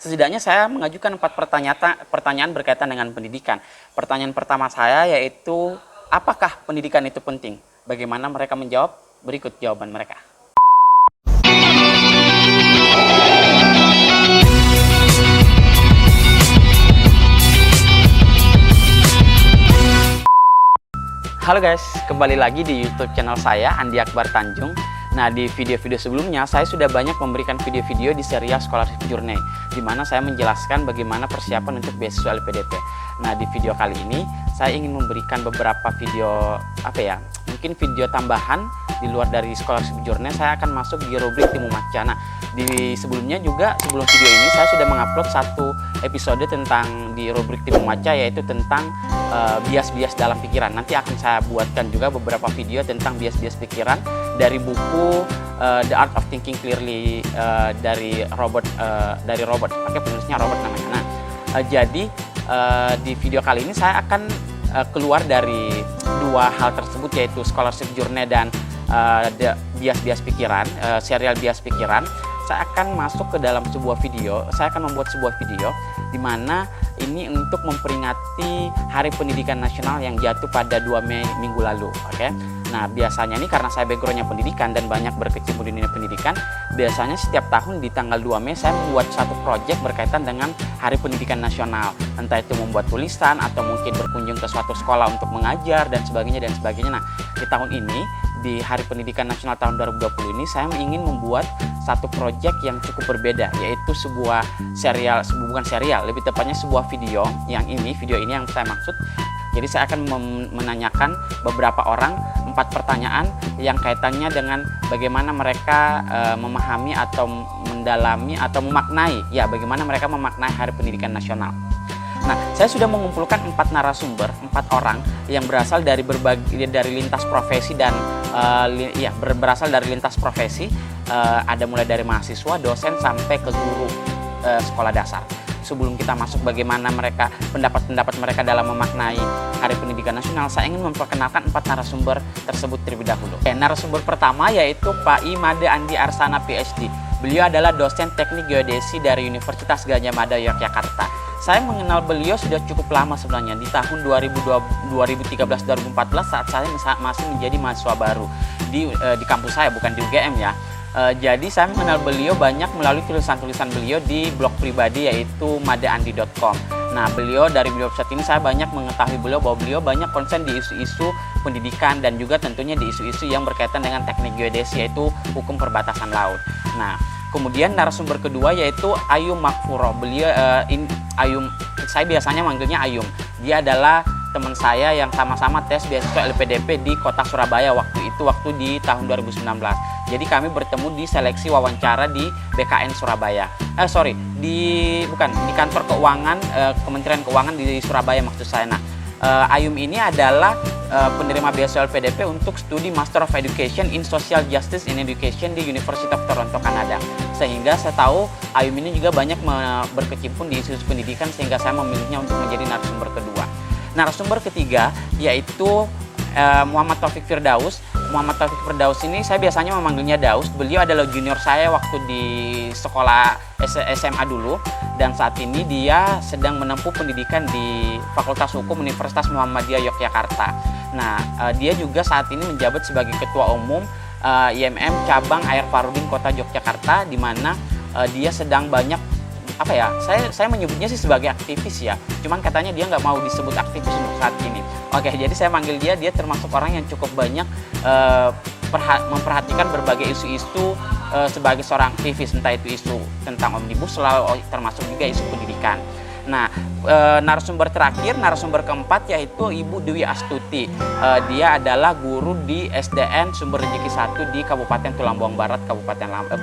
Setidaknya saya mengajukan 4 pertanyaan berkaitan dengan pendidikan. Pertanyaan pertama saya yaitu, apakah pendidikan itu penting? Bagaimana mereka menjawab? Berikut jawaban mereka. Halo guys, kembali lagi di YouTube channel saya, Andi Akbar Tanjung. Nah, di video-video sebelumnya saya sudah banyak memberikan video-video di serial Scholarship Journey, di mana saya menjelaskan bagaimana persiapan untuk beasiswa LPDP. Nah, di video kali ini saya ingin memberikan beberapa video mungkin video tambahan di luar dari Scholarship Journey. Saya akan masuk di rubrik Timu Maca. Nah, sebelum video ini saya sudah mengupload satu episode tentang di rubrik Timu Maca, yaitu tentang bias-bias dalam pikiran. Nanti akan saya buatkan juga beberapa video tentang bias-bias pikiran dari buku The Art of Thinking Clearly dari Robert. Penulisnya Robert namanya. Nah, jadi di video kali ini saya akan keluar dari dua hal tersebut, yaitu Scholarship Journey dan bias-bias pikiran, serial bias pikiran. Saya akan masuk ke dalam sebuah video. Saya akan membuat sebuah video di mana ini untuk memperingati Hari Pendidikan Nasional yang jatuh pada 2 Mei minggu lalu. Oke. Nah, biasanya ini karena saya backgroundnya pendidikan dan banyak berkecimpung di dunia pendidikan, biasanya setiap tahun di tanggal 2 Mei saya membuat satu proyek berkaitan dengan Hari Pendidikan Nasional. Entah itu membuat tulisan atau mungkin berkunjung ke suatu sekolah untuk mengajar dan sebagainya. Nah, di tahun ini, di Hari Pendidikan Nasional tahun 2020 ini, saya ingin membuat satu proyek yang cukup berbeda, yaitu sebuah lebih tepatnya sebuah video. Video ini yang saya maksud. Jadi saya akan menanyakan beberapa orang 4 pertanyaan yang kaitannya dengan bagaimana mereka memahami atau mendalami atau memaknai, bagaimana mereka memaknai Hari Pendidikan Nasional. Nah, saya sudah mengumpulkan 4 narasumber, 4 orang yang berasal dari lintas profesi dan berasal dari lintas profesi. Ada mulai dari mahasiswa, dosen sampai ke guru sekolah dasar. Sebelum kita masuk bagaimana pendapat mereka dalam memaknai Hari Pendidikan Nasional, saya ingin memperkenalkan 4 narasumber tersebut terlebih dahulu. Narasumber pertama yaitu Pak I. Made Andi Arsana PhD. Beliau adalah dosen teknik geodesi dari Universitas Gadjah Mada Yogyakarta. Saya mengenal beliau sudah cukup lama sebenarnya, di tahun 2013-2014 saat saya masih menjadi mahasiswa baru di kampus saya, bukan di UGM ya. Jadi saya mengenal beliau banyak melalui tulisan-tulisan beliau di blog pribadi, yaitu madeandi.com. Nah, dari website ini saya banyak mengetahui bahwa beliau banyak konsen di isu-isu pendidikan dan juga tentunya di isu-isu yang berkaitan dengan teknik geodesi, yaitu hukum perbatasan laut. Nah, kemudian narasumber kedua yaitu Ayum Makfuro. Ayum, saya biasanya manggilnya Ayum. Dia adalah teman saya yang sama-sama tes beasiswa LPDP di kota Surabaya waktu di tahun 2019. Jadi kami bertemu di seleksi wawancara di BKN Surabaya. Di kantor keuangan Kementerian Keuangan di Surabaya maksud saya. Nah, Ayum ini adalah penerima beasiswa LPDP untuk studi Master of Education in Social Justice in Education di University of Toronto, Kanada. Sehingga saya tahu Ayum ini juga banyak berkecimpung di isu pendidikan, sehingga saya memilihnya untuk menjadi narasumber kedua. Narasumber ketiga yaitu Muhammad Taufik Firdaus. Muhammad Taufik Firdaus ini saya biasanya memanggilnya Daus. Beliau adalah junior saya waktu di sekolah SMA dulu, dan saat ini dia sedang menempuh pendidikan di Fakultas Hukum Universitas Muhammadiyah Yogyakarta. Nah, dia juga saat ini menjabat sebagai Ketua Umum IMM Cabang Air Farudin Kota Yogyakarta, di mana dia sedang banyak saya menyebutnya sih sebagai aktivis ya, cuman katanya dia nggak mau disebut aktivis untuk saat ini. Oke, jadi saya manggil dia termasuk orang yang cukup banyak memperhatikan berbagai isu-isu sebagai seorang aktivis, entah itu isu tentang Omnibus Law, termasuk juga isu pendidikan. Nah, narasumber keempat yaitu Ibu Dwi Astuti. Dia adalah guru di SDN Sumber Rezeki 1 di Kabupaten Tulang Bawang Barat,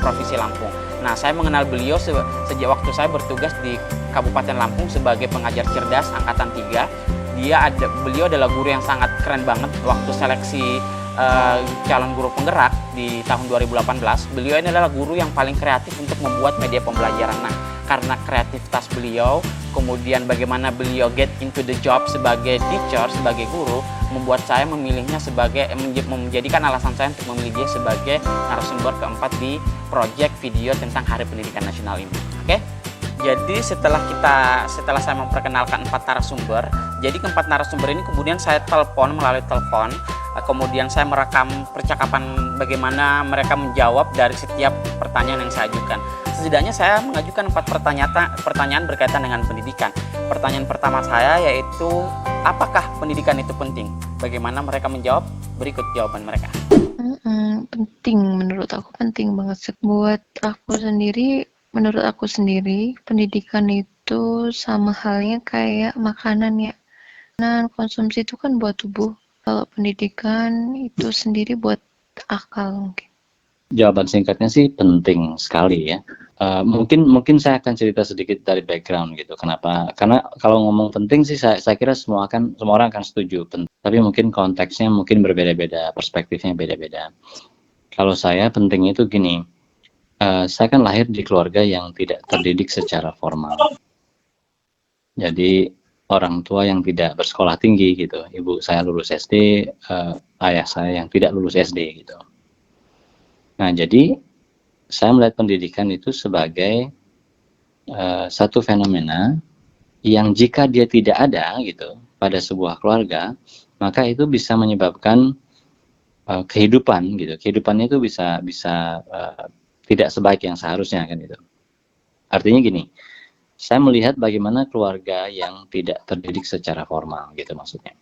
Provinsi Lampung. Nah, saya mengenal beliau sejak waktu saya bertugas di Kabupaten Lampung sebagai pengajar cerdas angkatan 3. Beliau adalah guru yang sangat keren banget waktu seleksi calon guru penggerak di tahun 2018. Beliau ini adalah guru yang paling kreatif untuk membuat media pembelajaran. Nah, karena kreativitas beliau, kemudian bagaimana beliau get into the job sebagai teacher, sebagai guru, membuat saya memilihnya menjadikan alasan saya untuk memilih dia sebagai narasumber keempat di proyek video tentang Hari Pendidikan Nasional ini. Oke? Jadi setelah saya memperkenalkan 4 narasumber, jadi keempat narasumber ini kemudian saya telepon melalui telepon, kemudian saya merekam percakapan bagaimana mereka menjawab dari setiap pertanyaan yang saya ajukan. Setidaknya saya mengajukan 4 pertanyaan berkaitan dengan pendidikan. Pertanyaan pertama saya yaitu, apakah pendidikan itu penting? Bagaimana mereka menjawab? Berikut jawaban mereka. Penting, menurut aku penting banget sih. Menurut aku sendiri, pendidikan itu sama halnya kayak makanan ya. Nah, konsumsi itu kan buat tubuh. Kalau pendidikan itu sendiri buat akal mungkin. Jawaban singkatnya sih penting sekali ya. Mungkin saya akan cerita sedikit dari background gitu. Kenapa? Karena kalau ngomong penting sih saya kira semua orang akan setuju. Tapi mungkin konteksnya mungkin berbeda-beda, perspektifnya beda-beda. Kalau saya pentingnya itu gini. Saya kan lahir di keluarga yang tidak terdidik secara formal. Jadi orang tua yang tidak bersekolah tinggi gitu. Ibu saya lulus SD, ayah saya yang tidak lulus SD gitu. Nah, jadi saya melihat pendidikan itu sebagai satu fenomena yang jika dia tidak ada gitu pada sebuah keluarga, maka itu bisa menyebabkan kehidupan gitu. Kehidupannya itu bisa tidak sebaik yang seharusnya kan gitu. Artinya gini, saya melihat bagaimana keluarga yang tidak terdidik secara formal gitu maksudnya.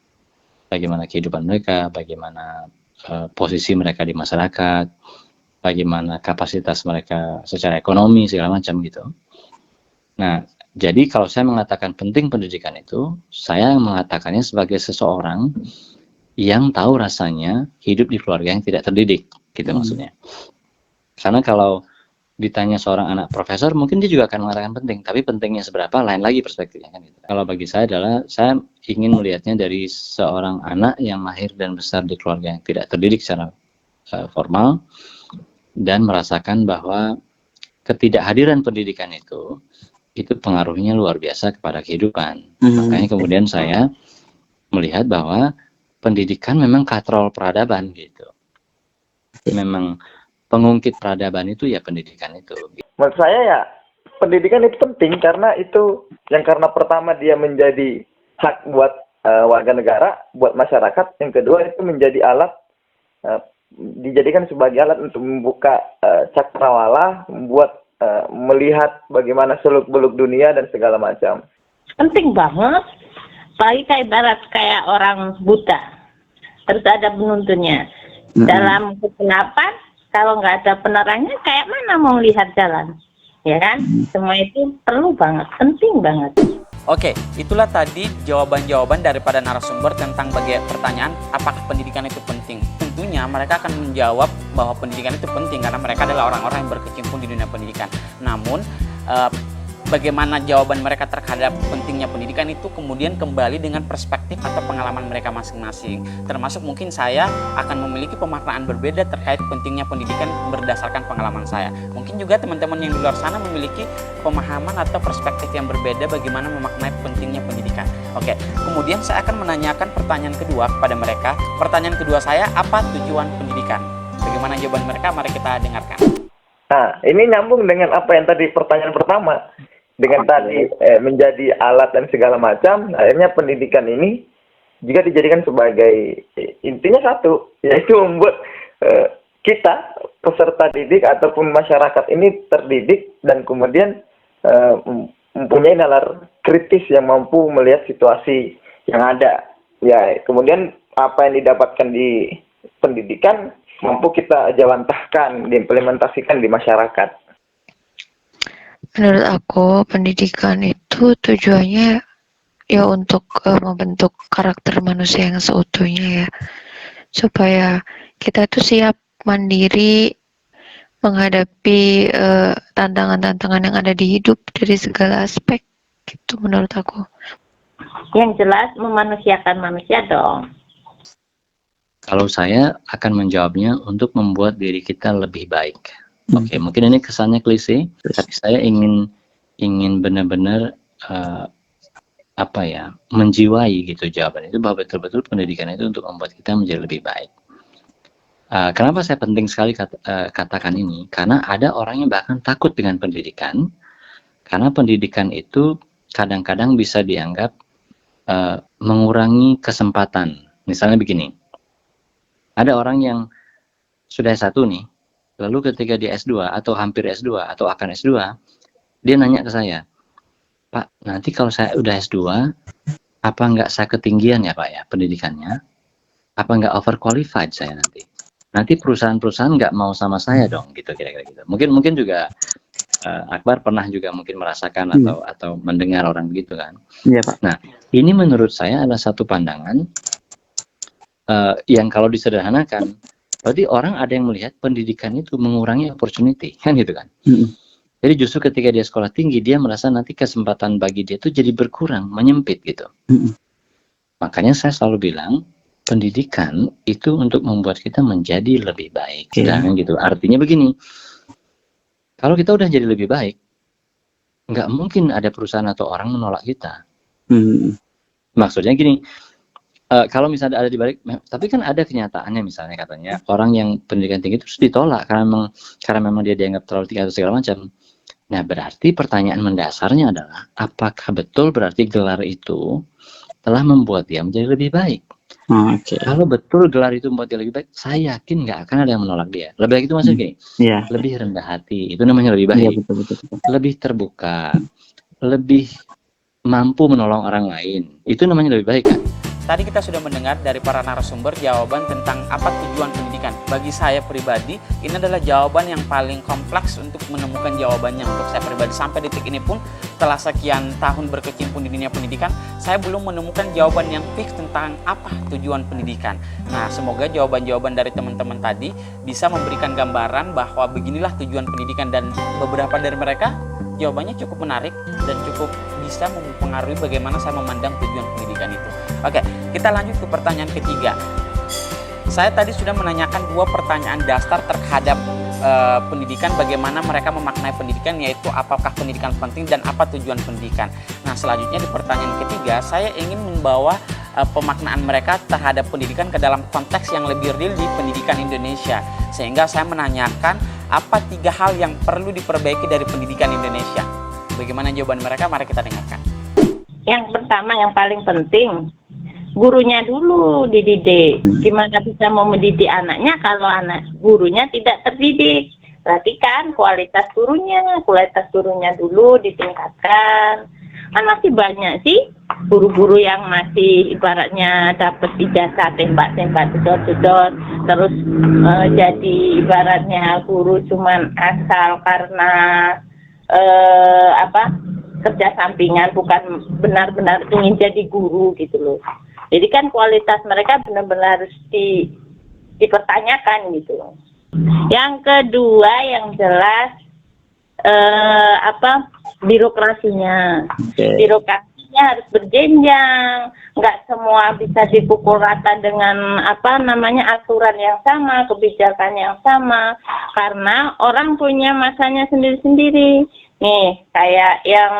Bagaimana kehidupan mereka, bagaimana posisi mereka di masyarakat, bagaimana kapasitas mereka secara ekonomi segala macam gitu. Nah, jadi kalau saya mengatakan penting pendidikan itu, saya mengatakannya sebagai seseorang yang tahu rasanya hidup di keluarga yang tidak terdidik gitu maksudnya. Karena kalau ditanya seorang anak profesor, mungkin dia juga akan mengatakan penting, tapi pentingnya seberapa lain lagi perspektifnya kan gitu. Kalau bagi saya adalah saya ingin melihatnya dari seorang anak yang lahir dan besar di keluarga yang tidak terdidik secara formal dan merasakan bahwa ketidakhadiran pendidikan itu pengaruhnya luar biasa kepada kehidupan. Makanya kemudian saya melihat bahwa pendidikan memang katrol peradaban gitu. Memang pengungkit peradaban itu ya pendidikan itu. Menurut saya ya pendidikan itu penting karena itu karena pertama dia menjadi hak buat warga negara, buat masyarakat. Yang kedua itu menjadi alat, dijadikan sebagai alat untuk membuka cakrawala, buat melihat bagaimana seluk-beluk dunia dan segala macam. Penting banget. Apalagi kayak ibarat kayak orang buta, terus ada penuntunnya. Dalam kegelapan, kalau nggak ada penerangnya, kayak mana mau lihat jalan, ya kan? Semua itu perlu banget, penting banget. Oke, itulah tadi jawaban-jawaban daripada narasumber tentang pertanyaan apakah pendidikan itu penting. Tentunya mereka akan menjawab bahwa pendidikan itu penting karena mereka adalah orang-orang yang berkecimpung di dunia pendidikan. Namun, bagaimana jawaban mereka terhadap pentingnya pendidikan itu kemudian kembali dengan perspektif atau pengalaman mereka masing-masing. Termasuk mungkin saya akan memiliki pemaknaan berbeda terkait pentingnya pendidikan berdasarkan pengalaman saya. Mungkin juga teman-teman yang di luar sana memiliki pemahaman atau perspektif yang berbeda bagaimana memaknai pentingnya pendidikan. Oke, kemudian saya akan menanyakan pertanyaan kedua kepada mereka. Pertanyaan kedua saya, apa tujuan pendidikan? Bagaimana jawaban mereka? Mari kita dengarkan. Nah, ini nyambung dengan apa yang tadi pertanyaan pertama. Dengan tadi menjadi alat dan segala macam, akhirnya pendidikan ini juga dijadikan sebagai intinya satu, yaitu membuat kita peserta didik ataupun masyarakat ini terdidik dan kemudian mempunyai nalar kritis yang mampu melihat situasi yang ada. Ya, kemudian apa yang didapatkan di pendidikan mampu kita jawantahkan, diimplementasikan di masyarakat. Menurut aku, pendidikan itu tujuannya ya untuk membentuk karakter manusia yang seutuhnya ya. Supaya kita itu siap mandiri menghadapi tantangan-tantangan yang ada di hidup dari segala aspek. Gitu menurut aku. Yang jelas memanusiakan manusia dong. Kalau saya akan menjawabnya untuk membuat diri kita lebih baik. Oke, mungkin ini kesannya klise, tapi saya ingin benar-benar menjiwai gitu jawaban itu bahwa betul-betul pendidikan itu untuk membuat kita menjadi lebih baik. Kenapa saya penting sekali katakan ini? Karena ada orang yang bahkan takut dengan pendidikan Karena pendidikan itu kadang-kadang bisa dianggap mengurangi kesempatan. Misalnya begini, ada orang yang sudah S1 nih, lalu ketika dia S2 atau hampir S2 atau akan S2, dia nanya ke saya, Pak, nanti kalau saya udah S2, apa nggak saya ketinggian ya Pak ya pendidikannya? Apa nggak overqualified saya nanti? Nanti perusahaan-perusahaan nggak mau sama saya dong, gitu kira-kira gitu. Mungkin juga Akbar pernah juga mungkin merasakan atau mendengar orang begitu kan? Iya Pak. Nah, ini menurut saya adalah satu pandangan yang kalau disederhanakan, berarti orang ada yang melihat pendidikan itu mengurangi opportunity, kan gitu kan? Jadi justru ketika dia sekolah tinggi, dia merasa nanti kesempatan bagi dia itu jadi berkurang, menyempit gitu. Makanya saya selalu bilang, pendidikan itu untuk membuat kita menjadi lebih baik. Dan gitu. Artinya begini, kalau kita udah jadi lebih baik, nggak mungkin ada perusahaan atau orang menolak kita. Maksudnya gini, kalau misalnya ada di balik, tapi kan ada kenyataannya misalnya katanya orang yang pendidikan tinggi itu ditolak karena memang dia dianggap terlalu tinggi atau segala macam. Nah, berarti pertanyaan mendasarnya adalah apakah betul berarti gelar itu telah membuat dia menjadi lebih baik? Kalau betul gelar itu membuat dia lebih baik, saya yakin nggak akan ada yang menolak dia. Lebih baik itu maksudnya gini, lebih rendah hati, itu namanya lebih baik. Betul. Lebih terbuka, lebih mampu menolong orang lain, itu namanya lebih baik kan? Tadi kita sudah mendengar dari para narasumber jawaban tentang apa tujuan pendidikan. Bagi saya pribadi, ini adalah jawaban yang paling kompleks untuk menemukan jawabannya untuk saya pribadi. Sampai detik ini pun, setelah sekian tahun berkecimpung di dunia pendidikan, saya belum menemukan jawaban yang fix tentang apa tujuan pendidikan. Nah, semoga jawaban-jawaban dari teman-teman tadi bisa memberikan gambaran bahwa beginilah tujuan pendidikan, dan beberapa dari mereka jawabannya cukup menarik dan cukup bisa mempengaruhi bagaimana saya memandang tujuan pendidikan itu. Oke, kita lanjut ke pertanyaan ketiga. Saya tadi sudah menanyakan 2 pertanyaan dasar terhadap pendidikan, bagaimana mereka memaknai pendidikan, yaitu apakah pendidikan penting dan apa tujuan pendidikan. Nah, selanjutnya di pertanyaan ketiga, saya ingin membawa pemaknaan mereka terhadap pendidikan ke dalam konteks yang lebih real di pendidikan Indonesia. Sehingga saya menanyakan apa 3 hal yang perlu diperbaiki dari pendidikan Indonesia. Bagaimana jawaban mereka? Mari kita dengarkan. Yang pertama, yang paling penting, gurunya dulu dididik. Gimana bisa mau mendidik anaknya kalau gurunya tidak terdidik? Perhatikan kualitas gurunya dulu ditingkatkan. Kan masih banyak sih guru-guru yang masih ibaratnya dapat ijazah tembak-tembak jedor-jedor, terus jadi ibaratnya guru cuman asal karena kerja sampingan, bukan benar-benar ingin jadi guru gitu loh. Jadi kan kualitas mereka benar-benar harus dipertanyakan gitu loh. Yang kedua, yang jelas birokrasinya. Birokrasinya harus berjenjang, nggak semua bisa dipukul rata dengan aturan yang sama, kebijakan yang sama, karena orang punya masanya sendiri-sendiri. Nih, kayak yang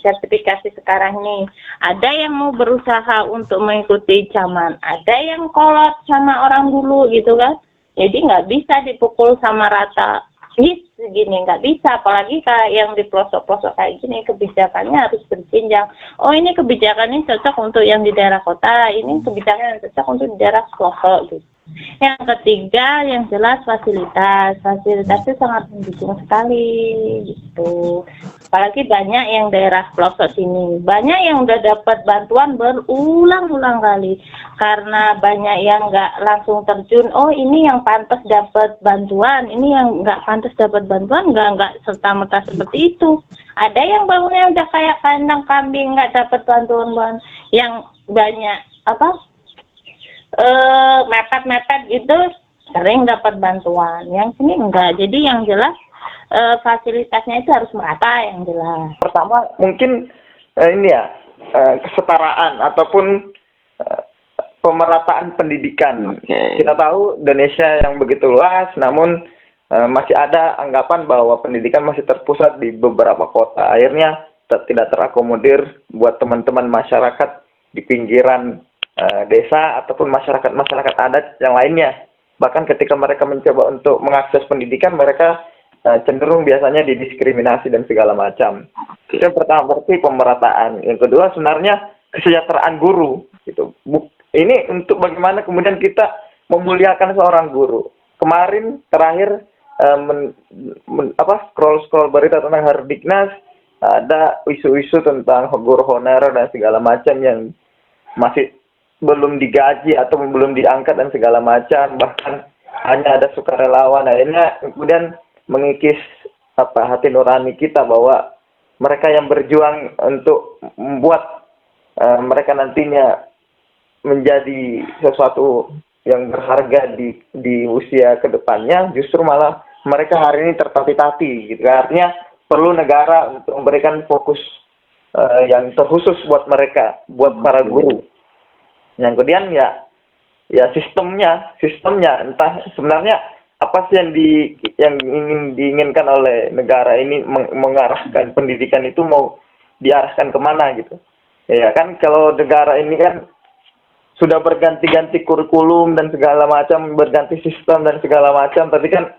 sertifikasi sekarang nih, ada yang mau berusaha untuk mengikuti zaman, ada yang kolot sama orang dulu gitu kan. Jadi nggak bisa dipukul sama rata. Segini nggak bisa, apalagi kayak yang di pelosok-pelosok kayak gini, kebijakannya harus berjenjang. Oh, ini kebijakan ini cocok untuk yang di daerah kota, ini kebijakan yang cocok untuk di daerah pelosok gitu. Yang ketiga, yang jelas fasilitas itu sangat mendukung sekali gitu. Apalagi banyak yang daerah pelosok sini, banyak yang udah dapat bantuan berulang-ulang kali, karena banyak yang nggak langsung terjun. Oh, ini yang pantas dapat bantuan, ini yang nggak pantas dapat bantuan, nggak serta-merta seperti itu. Ada yang bangunnya udah kayak kandang kambing, nggak dapat bantuan, yang banyak mepet-mepet gitu sering dapat bantuan, yang sini enggak. Jadi yang jelas fasilitasnya itu harus merata, yang jelas. Pertama mungkin kesetaraan ataupun pemerataan pendidikan. Kita tahu Indonesia yang begitu luas, namun masih ada anggapan bahwa pendidikan masih terpusat di beberapa kota. Akhirnya tidak terakomodir buat teman-teman masyarakat di pinggiran desa ataupun masyarakat adat yang lainnya. Bahkan ketika mereka mencoba untuk mengakses pendidikan, mereka cenderung biasanya didiskriminasi dan segala macam. Itu yang pertama, berarti pemerataan. Yang kedua sebenarnya kesejahteraan guru gitu. Ini untuk bagaimana kemudian kita memuliakan seorang guru. Kemarin terakhir scroll berita tentang Hardiknas, ada isu-isu tentang guru honorer dan segala macam yang masih belum digaji atau belum diangkat dan segala macam, bahkan hanya ada sukarelawan. Akhirnya kemudian mengikis hati nurani kita bahwa mereka yang berjuang untuk membuat mereka nantinya menjadi sesuatu yang berharga di usia kedepannya, justru malah mereka hari ini tertati-tati gitu. Artinya perlu negara untuk memberikan fokus yang terkhusus buat mereka, buat para guru. Yang kemudian ya sistemnya entah sebenarnya apa sih yang ingin diinginkan oleh negara ini, mengarahkan pendidikan itu mau diarahkan kemana gitu. Ya kan kalau negara ini kan sudah berganti-ganti kurikulum dan segala macam, berganti sistem dan segala macam, tapi kan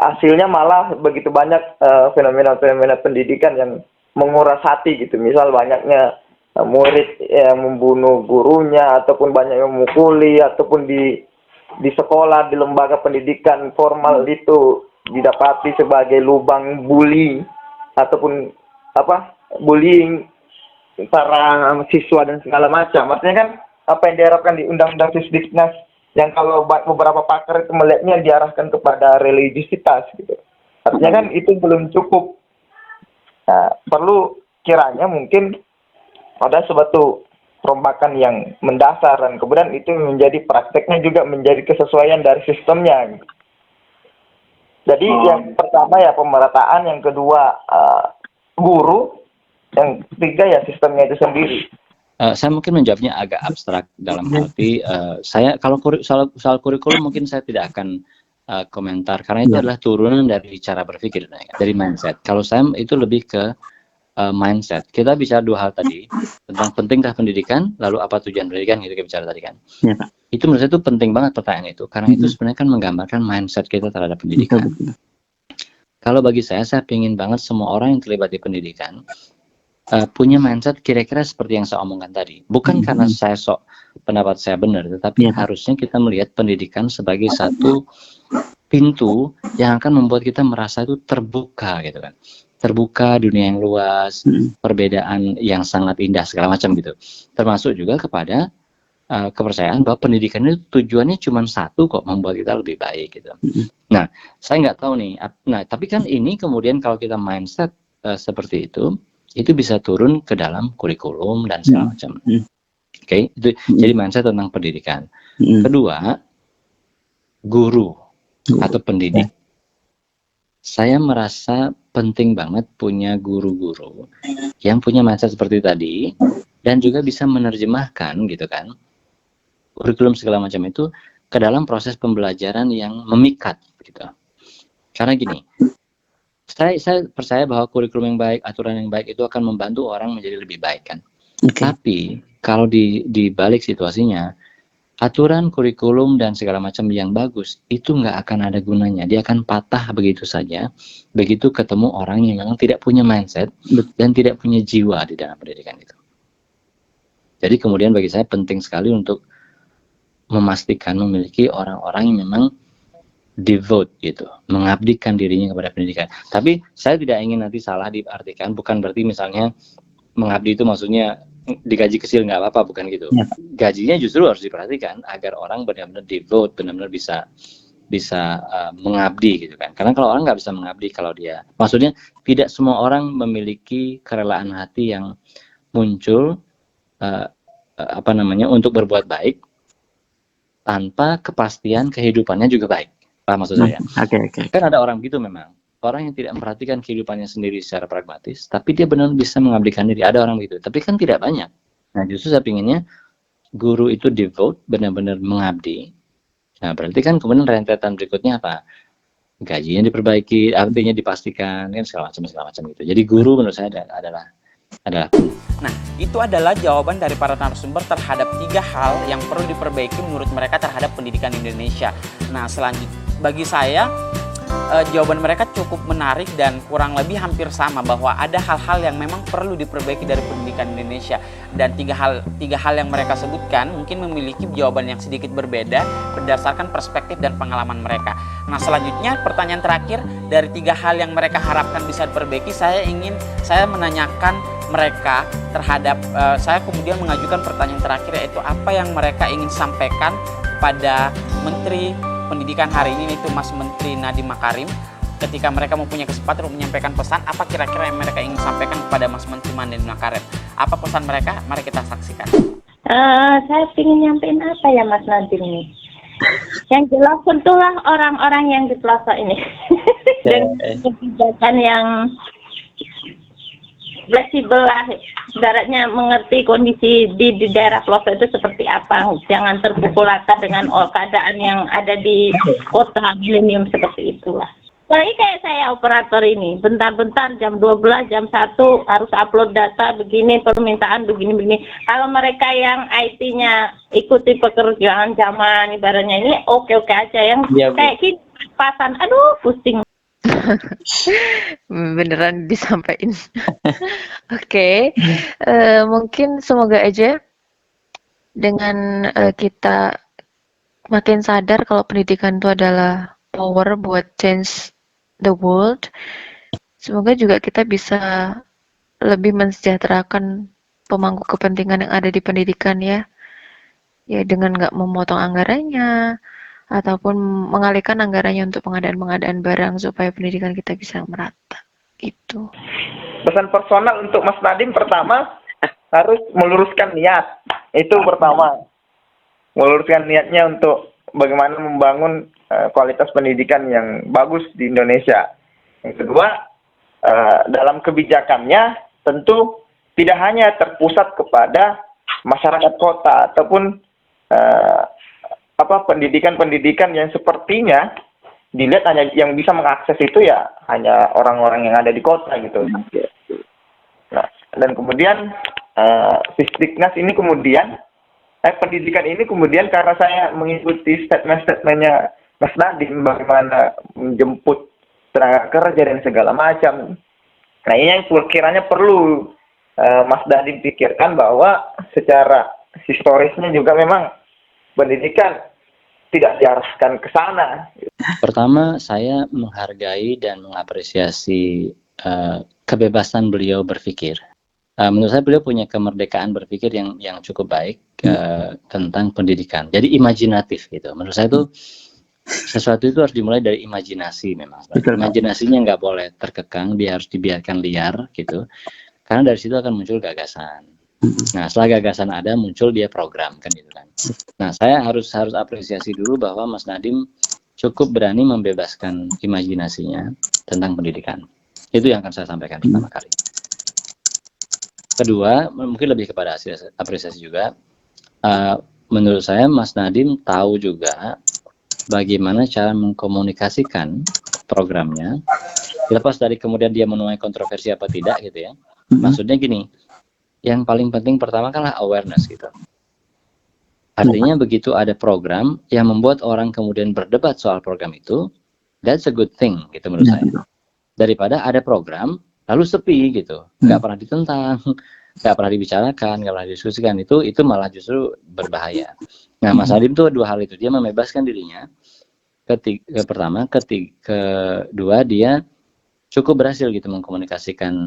hasilnya malah begitu banyak fenomena-fenomena pendidikan yang menguras hati gitu. Misal banyaknya murid yang membunuh gurunya, ataupun banyak yang memukuli, ataupun di sekolah, di lembaga pendidikan formal itu didapati sebagai lubang bully ataupun bullying para siswa dan segala macam. Artinya kan apa yang diharapkan di Undang-Undang Sisdiknas yang kalau beberapa pakar itu melihatnya diarahkan kepada religiusitas gitu. Artinya kan itu belum cukup. Nah, perlu kiranya mungkin ada suatu perombakan yang mendasar, dan kemudian itu menjadi prakteknya juga menjadi kesesuaian dari sistemnya. Jadi yang pertama ya pemerataan, yang kedua guru, yang ketiga ya sistemnya itu sendiri. Saya mungkin menjawabnya agak abstrak dalam arti saya kalau soal kurikulum mungkin saya tidak akan komentar karena itu adalah turunan dari cara berpikir, dari mindset. Kalau saya itu lebih ke mindset. Kita bicara dua hal tadi tentang pentingkah pendidikan, lalu apa tujuan pendidikan, gitu kita bicara tadi kan. Ya, Pak. Itu menurut saya itu penting banget pertanyaan itu, karena itu sebenarnya kan menggambarkan mindset kita terhadap pendidikan. Kalau bagi saya ingin banget semua orang yang terlibat di pendidikan punya mindset kira-kira seperti yang saya omongkan tadi. Bukan karena saya pendapat saya benar, tetapi harusnya kita melihat pendidikan sebagai satu pintu yang akan membuat kita merasa itu terbuka gitu kan. Terbuka, dunia yang luas, perbedaan yang sangat indah segala macam gitu. Termasuk juga kepada kepercayaan bahwa pendidikan itu tujuannya cuma satu kok, membuat kita lebih baik gitu. Nah, saya nggak tahu nih. Nah, tapi kan ini kemudian kalau kita mindset seperti itu bisa turun ke dalam kurikulum dan segala macam. Oke, itu jadi mindset tentang pendidikan. Kedua, guru atau pendidik. Saya merasa penting banget punya guru-guru yang punya mindset seperti tadi dan juga bisa menerjemahkan gitu kan kurikulum segala macam itu ke dalam proses pembelajaran yang memikat gitu. Karena gini, saya percaya bahwa kurikulum yang baik, aturan yang baik itu akan membantu orang menjadi lebih baik kan. Tapi kalau di balik situasinya, aturan kurikulum dan segala macam yang bagus itu nggak akan ada gunanya. Dia akan patah begitu saja begitu ketemu orang yang memang tidak punya mindset dan tidak punya jiwa di dalam pendidikan itu. Jadi kemudian bagi saya penting sekali untuk memastikan memiliki orang-orang yang memang devote gitu, mengabdikan dirinya kepada pendidikan. Tapi saya tidak ingin nanti salah diartikan, bukan berarti misalnya mengabdi itu maksudnya digaji kecil nggak apa-apa, bukan gitu. Gajinya justru harus diperhatikan agar orang benar-benar devote, benar-benar bisa mengabdi gitu kan. Karena kalau orang nggak bisa mengabdi, kalau dia, maksudnya tidak semua orang memiliki kerelaan hati yang muncul untuk berbuat baik tanpa kepastian kehidupannya juga baik. Paham maksud saya? Oke. Kan ada orang gitu memang. Orang yang tidak memperhatikan kehidupannya sendiri secara pragmatis, tapi dia benar bisa mengabdikan diri. Ada orang gitu, tapi kan tidak banyak. Nah, justru saya pinginnya guru itu devote, benar-benar mengabdi. Nah, berarti kan kemudian rentetan berikutnya apa? Gajinya diperbaiki, artinya dipastikan, kan segala macam gitu. Jadi guru menurut saya adalah. Nah, itu adalah jawaban dari para narasumber terhadap 3 hal yang perlu diperbaiki menurut mereka terhadap pendidikan Indonesia. Nah, selanjutnya bagi saya jawaban mereka cukup menarik dan kurang lebih hampir sama, bahwa ada hal-hal yang memang perlu diperbaiki dari pendidikan Indonesia. Dan tiga hal yang mereka sebutkan mungkin memiliki jawaban yang sedikit berbeda berdasarkan perspektif dan pengalaman mereka. Nah, selanjutnya pertanyaan terakhir, dari 3 hal yang mereka harapkan bisa diperbaiki, saya menanyakan mereka terhadap saya kemudian mengajukan pertanyaan terakhir, yaitu apa yang mereka ingin sampaikan kepada Menteri Pendidikan hari ini, yaitu Mas Menteri Nadiem Makarim. Ketika mereka mempunyai kesempatan untuk menyampaikan pesan, apa kira-kira yang mereka ingin sampaikan kepada Mas Menteri Nadiem Makarim? Apa pesan mereka? Mari kita saksikan. Saya ingin nyampein apa ya Mas Nadiem ini? Yang jelas tentulah orang-orang yang di pelosok ini dengan kebijakan yang fleksibel lah, ibaratnya mengerti kondisi di daerah pelosok itu seperti apa, jangan terpukul rata dengan keadaan yang ada di kota milenium seperti itulah. Lagi kayak saya operator ini, bentar-bentar jam 12, jam 1 harus upload data begini, permintaan begini-begini. Kalau mereka yang IT-nya ikuti pekerjaan zaman ibaratnya ini oke-oke aja, yang kayak gini pasan, aduh pusing. Beneran disampaikan. Oke. Mungkin semoga aja dengan kita makin sadar kalau pendidikan itu adalah power buat change the world. Semoga juga kita bisa lebih mensejahterakan pemangku kepentingan yang ada di pendidikan ya. Ya dengan nggak memotong anggarannya, ataupun mengalihkan anggarannya untuk pengadaan barang supaya pendidikan kita bisa merata. Gitu. Pesan personal untuk Mas Nadiem, pertama harus meluruskan niat. Itu pertama. Meluruskan niatnya untuk bagaimana membangun kualitas pendidikan yang bagus di Indonesia. Yang kedua, dalam kebijakannya tentu tidak hanya terpusat kepada masyarakat kota ataupun pendidikan-pendidikan yang sepertinya dilihat hanya yang bisa mengakses itu ya hanya orang-orang yang ada di kota gitu. Nah, dan kemudian Sisdiknas ini kemudian pendidikan ini kemudian karena saya mengikuti statement-statementnya Mas Nadiem bagaimana menjemput tenaga kerja dan segala macam. Nah, ini yang kiranya perlu Mas Nadiem pikirkan, bahwa secara historisnya juga memang pendidikan tidak diarahkan ke sana. Pertama, saya menghargai dan mengapresiasi kebebasan beliau berpikir. Menurut saya beliau punya kemerdekaan berpikir yang cukup baik tentang pendidikan. Jadi imajinatif gitu. Menurut saya itu sesuatu itu harus dimulai dari imajinasi memang. Betul. Imajinasinya nggak boleh terkekang, dia harus dibiarkan liar gitu. Karena dari situ akan muncul gagasan. Nah, setelah gagasan ada, muncul dia program kan gitu kan. Nah, saya harus apresiasi dulu bahwa Mas Nadiem cukup berani membebaskan imajinasinya tentang pendidikan. Itu yang akan saya sampaikan pertama kali. Kedua, mungkin lebih kepada apresiasi juga. Menurut saya Mas Nadiem tahu juga bagaimana cara mengkomunikasikan programnya. Lepas dari kemudian dia menuai kontroversi apa tidak gitu ya. Maksudnya gini, yang paling penting pertama kan awareness gitu. Artinya begitu ada program yang membuat orang kemudian berdebat soal program itu, that's a good thing gitu menurut saya. Daripada ada program lalu sepi gitu, nggak pernah ditentang, nggak pernah dibicarakan, nggak pernah didiskusikan, itu malah justru berbahaya. Nah, Mas Nadiem tuh dua hal itu, dia membebaskan dirinya. Kedua dia cukup berhasil gitu mengkomunikasikan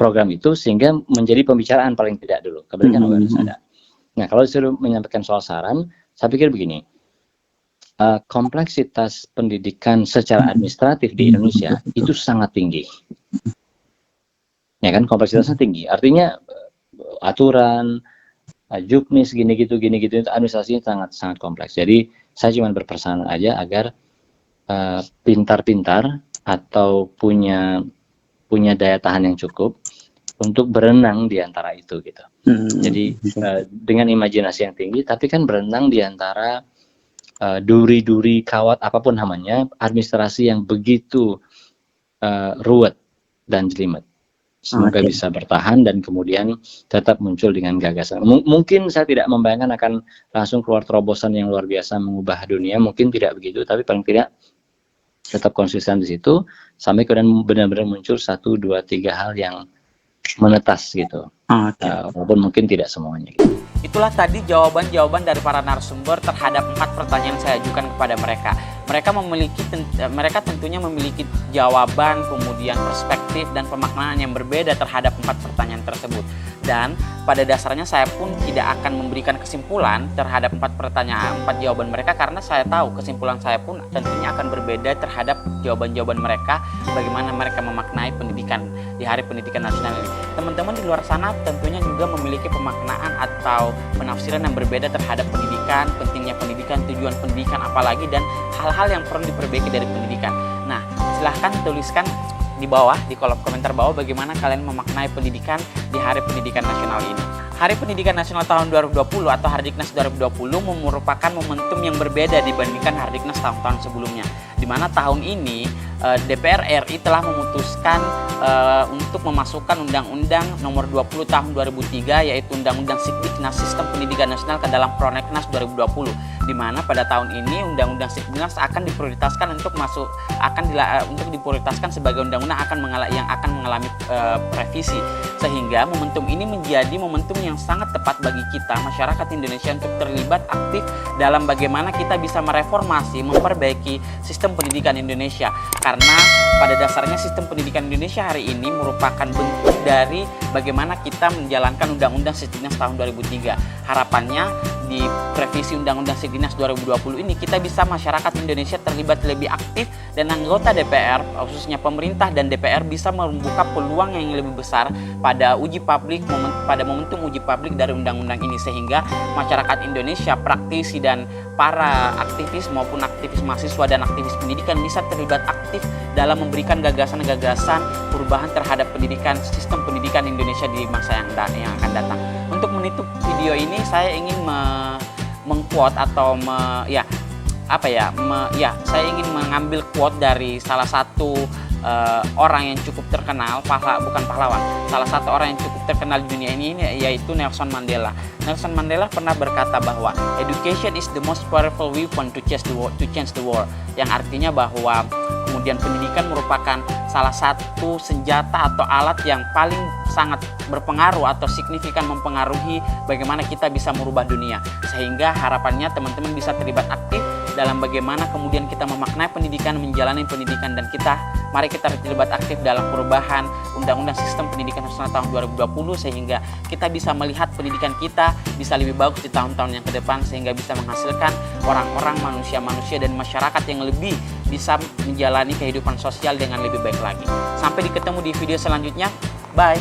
program itu sehingga menjadi pembicaraan paling tidak dulu. Kemudian awareness ada. Nah, kalau disuruh menyampaikan soal saran, saya pikir begini, kompleksitas pendidikan secara administratif di Indonesia itu sangat tinggi. Ya kan, kompleksitasnya tinggi. Artinya aturan, juknis gini gitu itu administrasinya sangat kompleks. Jadi saya cuma berpesan aja agar pintar-pintar atau punya daya tahan yang cukup untuk berenang di antara itu gitu. Jadi dengan imajinasi yang tinggi, tapi kan berenang di antara duri-duri kawat apapun namanya, administrasi yang begitu ruwet dan jelimet. Semoga bisa bertahan dan kemudian tetap muncul dengan gagasan. Mungkin saya tidak membayangkan akan langsung keluar terobosan yang luar biasa mengubah dunia, mungkin tidak begitu, tapi paling tidak tetap konsisten di situ sampai kemudian benar-benar muncul 1, 2, 3 hal yang menetas gitu. Walaupun mungkin tidak semuanya gitu. Itulah tadi jawaban-jawaban dari para narasumber terhadap 4 pertanyaan yang saya ajukan kepada mereka. Mereka tentunya memiliki jawaban, kemudian perspektif dan pemaknaan yang berbeda terhadap 4 pertanyaan tersebut. Dan pada dasarnya saya pun tidak akan memberikan kesimpulan terhadap 4 jawaban mereka, karena saya tahu kesimpulan saya pun tentunya akan berbeda terhadap jawaban-jawaban mereka, bagaimana mereka memaknai pendidikan di Hari Pendidikan Nasional ini. Teman-teman di luar sana tentunya juga memiliki pemaknaan atau penafsiran yang berbeda terhadap pendidikan, pentingnya pendidikan, tujuan pendidikan apalagi, dan hal-hal yang perlu diperbaiki dari pendidikan. Nah, silahkan tuliskan di bawah, di kolom komentar bawah, bagaimana kalian memaknai pendidikan di Hari Pendidikan Nasional ini. Hari Pendidikan Nasional tahun 2020 atau Hardiknas 2020 merupakan momentum yang berbeda dibandingkan Hardiknas tahun-tahun sebelumnya, di mana tahun ini DPR RI telah memutuskan untuk memasukkan Undang-Undang Nomor 20 Tahun 2003, yaitu Undang-Undang Sikdiknas Sistem Pendidikan Nasional ke dalam Prolegnas 2020, di mana pada tahun ini Undang-Undang Sikdiknas akan diprioritaskan untuk diprioritaskan sebagai undang-undang yang akan mengalami revisi, sehingga momentum ini menjadi momentum yang sangat tepat bagi kita masyarakat Indonesia untuk terlibat aktif dalam bagaimana kita bisa mereformasi, memperbaiki sistem pendidikan Indonesia. Karena pada dasarnya sistem pendidikan Indonesia hari ini merupakan bentuk dari bagaimana kita menjalankan Undang-Undang Sikdiknas tahun 2003. Harapannya di revisi Undang-Undang Sikdiknas 2020 ini kita bisa masyarakat Indonesia terlibat lebih aktif, dan anggota DPR khususnya pemerintah dan DPR bisa membuka peluang yang lebih besar pada momentum uji publik dari undang-undang ini, sehingga masyarakat Indonesia, praktisi dan para aktivis maupun aktivis mahasiswa dan aktivis pendidikan bisa terlibat aktif dalam memberikan gagasan-gagasan perubahan terhadap sistem pendidikan Indonesia di masa yang akan datang. Untuk menutup video ini saya ingin mengquote atau saya ingin mengambil quote dari salah satu orang yang cukup terkenal, salah satu orang yang cukup terkenal di dunia ini yaitu Nelson Mandela. Nelson Mandela pernah berkata bahwa education is the most powerful weapon to change the world, yang artinya bahwa kemudian pendidikan merupakan salah satu senjata atau alat yang paling sangat berpengaruh atau signifikan mempengaruhi bagaimana kita bisa merubah dunia, sehingga harapannya teman-teman bisa terlibat aktif dalam bagaimana kemudian kita memaknai pendidikan, menjalani pendidikan, dan mari kita terlibat aktif dalam perubahan Undang-Undang Sistem Pendidikan Nasional tahun 2020, sehingga kita bisa melihat pendidikan kita bisa lebih bagus di tahun-tahun yang ke depan, sehingga bisa menghasilkan orang-orang, manusia-manusia dan masyarakat yang lebih bisa menjalani kehidupan sosial dengan lebih baik lagi. Sampai ketemu di video selanjutnya. Bye.